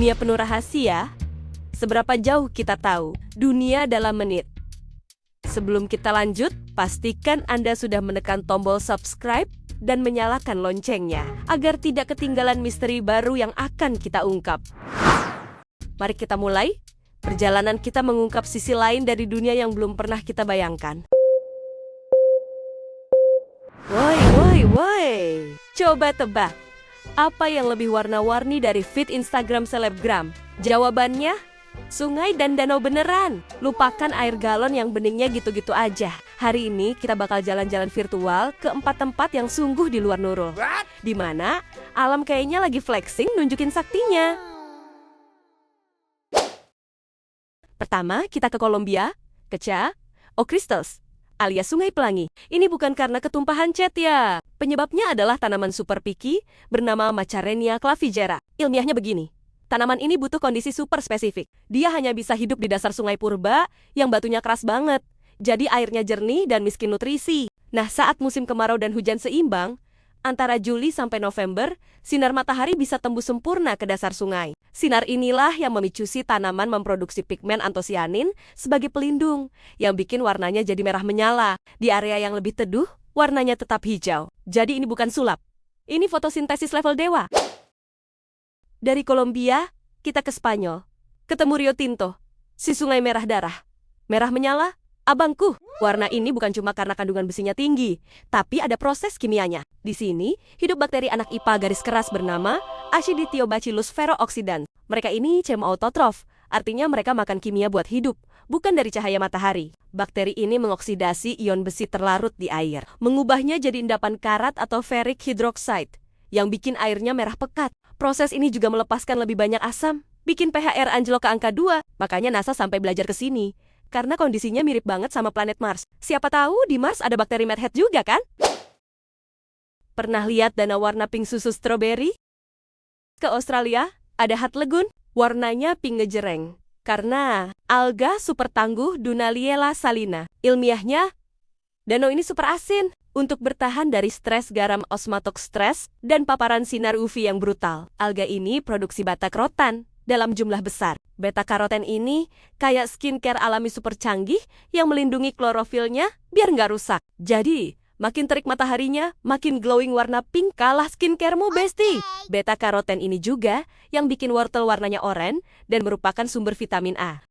Dunia penuh rahasia. Seberapa jauh kita tahu dunia dalam menit? Sebelum kita lanjut, pastikan Anda sudah menekan tombol subscribe dan menyalakan loncengnya agar tidak ketinggalan misteri baru yang akan kita ungkap. Mari kita mulai perjalanan kita mengungkap sisi lain dari dunia yang belum pernah kita bayangkan. Woi, coba tebak, apa yang lebih warna-warni dari feed Instagram selebgram? Jawabannya, sungai dan danau beneran. Lupakan air galon yang beningnya gitu-gitu aja. Hari ini kita bakal jalan-jalan virtual ke 4 tempat yang sungguh di luar Nurul. Di mana alam kayaknya lagi flexing nunjukin saktinya. Pertama, kita ke Kolombia, ke O Cristos, alias Sungai Pelangi. Ini bukan karena ketumpahan cat ya. Penyebabnya adalah tanaman super picky bernama Macarenia clavigera. Ilmiahnya begini. Tanaman ini butuh kondisi super spesifik. Dia hanya bisa hidup di dasar sungai purba yang batunya keras banget. Jadi airnya jernih dan miskin nutrisi. Nah, saat musim kemarau dan hujan seimbang, antara Juli sampai November, sinar matahari bisa tembus sempurna ke dasar sungai. Sinar inilah yang memicu si tanaman memproduksi pigmen antosianin sebagai pelindung, yang bikin warnanya jadi merah menyala. Di area yang lebih teduh, warnanya tetap hijau. Jadi ini bukan sulap. Ini fotosintesis level dewa. Dari Kolombia, kita ke Spanyol. Ketemu Rio Tinto, si sungai merah darah. Merah menyala, abangku. Warna ini bukan cuma karena kandungan besinya tinggi, tapi ada proses kimianya. Di sini, hidup bakteri anak IPA garis keras bernama Acidithiobacillus ferrooxidans. Mereka ini chemoautotrof, artinya mereka makan kimia buat hidup, bukan dari cahaya matahari. Bakteri ini mengoksidasi ion besi terlarut di air, mengubahnya jadi endapan karat atau ferric hydroxide, yang bikin airnya merah pekat. Proses ini juga melepaskan lebih banyak asam, bikin pH air anjlok ke angka 2, makanya NASA sampai belajar ke sini. Karena kondisinya mirip banget sama planet Mars. Siapa tahu di Mars ada bakteri Mad Hat juga kan? Pernah lihat danau warna pink susu stroberi? Ke Australia, ada Hat Lagoon, warnanya pink ngejereng. Karena alga super tangguh Dunaliella salina. Ilmiahnya, danau ini super asin untuk bertahan dari stres garam osmotox stress dan paparan sinar UV yang brutal. Alga ini produksi beta-karoten dalam jumlah besar. Beta-karoten ini kayak skincare alami super canggih yang melindungi klorofilnya biar nggak rusak. Jadi, makin terik mataharinya, makin glowing warna pink kalah skincaremu, bestie. Beta-karoten ini juga yang bikin wortel warnanya oranye dan merupakan sumber vitamin A.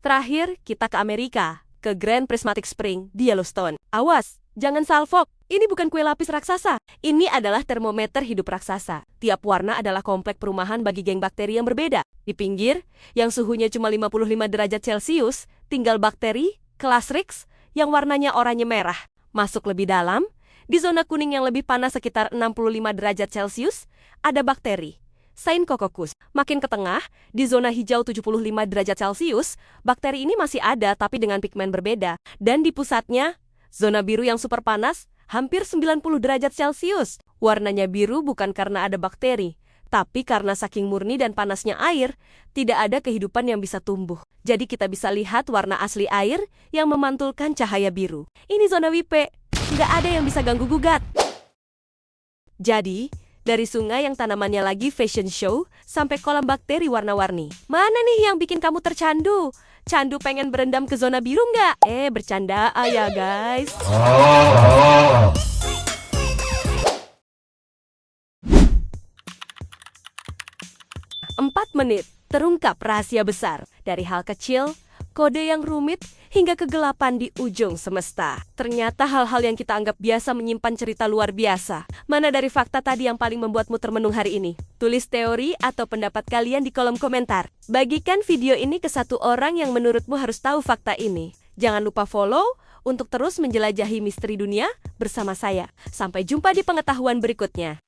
Terakhir, kita ke Amerika, ke Grand Prismatic Spring di Yellowstone. Awas, jangan salfok. Ini bukan kue lapis raksasa. Ini adalah termometer hidup raksasa. Tiap warna adalah komplek perumahan bagi geng bakteri yang berbeda. Di pinggir, yang suhunya cuma 55 derajat Celcius, tinggal bakteri kelas Rix yang warnanya oranye merah. Masuk lebih dalam, di zona kuning yang lebih panas sekitar 65 derajat Celcius, ada bakteri Staphylococcus. Makin ke tengah, di zona hijau 75 derajat Celcius, bakteri ini masih ada tapi dengan pigmen berbeda. Dan di pusatnya, zona biru yang super panas, hampir 90 derajat Celcius. Warnanya biru bukan karena ada bakteri, tapi karena saking murni dan panasnya air, tidak ada kehidupan yang bisa tumbuh. Jadi kita bisa lihat warna asli air yang memantulkan cahaya biru. Ini zona WIP, nggak ada yang bisa ganggu-gugat. Jadi, dari sungai yang tanamannya lagi fashion show, sampai kolam bakteri warna-warni. Mana nih yang bikin kamu tercandu? Candu pengen berendam ke zona biru nggak? Bercanda ya guys. 4 menit, terungkap rahasia besar. Dari hal kecil, kode yang rumit, hingga kegelapan di ujung semesta. Ternyata hal-hal yang kita anggap biasa menyimpan cerita luar biasa. Mana dari fakta tadi yang paling membuatmu termenung hari ini? Tulis teori atau pendapat kalian di kolom komentar. Bagikan video ini ke 1 orang yang menurutmu harus tahu fakta ini. Jangan lupa follow untuk terus menjelajahi misteri dunia bersama saya. Sampai jumpa di pengetahuan berikutnya.